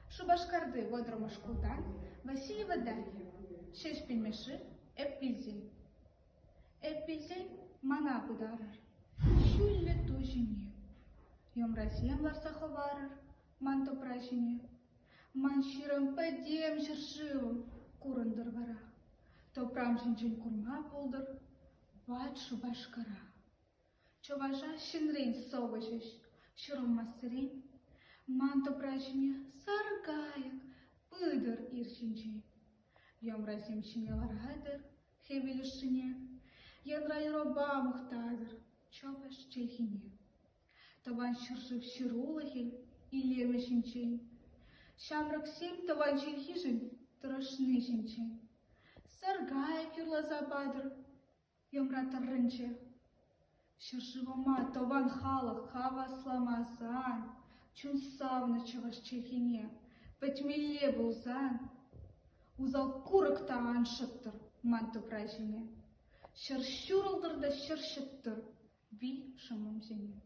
Шубашкарды водромашкулдан Васильева Дарья. Шеш пельмеши эппилзей. Эппилзей мана бударыр. Шүлле тужине. Йомразем ларса ховарыр. Ман топрашине. Ман ширым падем шыршывым курындыр вара. Топрам жинчен курма пулдыр. Ват шубашкара. Чуважа шинрейн совышеш. Шурым масырейн. Ман топрашине саргаяк пыдыр иршинчен. Йомразем шине варадыр. Хевелюшине. Янрай роба мухтадыр. Чуваш чельхине. Таван шыршыв ширулахель и лемешинчен. Шамрак семь таван чельхижен трошны шинчен. Саргая кюрла забадыр. Йомратар рынче. Шыршывома таван халах хава сламасан. Чун савна чуваш чельхине. Пэтьмеле булзан. Узал курык таан шыттыр ман топрашине. Шыршурылдыр да шыршыттыр. Ви шамам зене.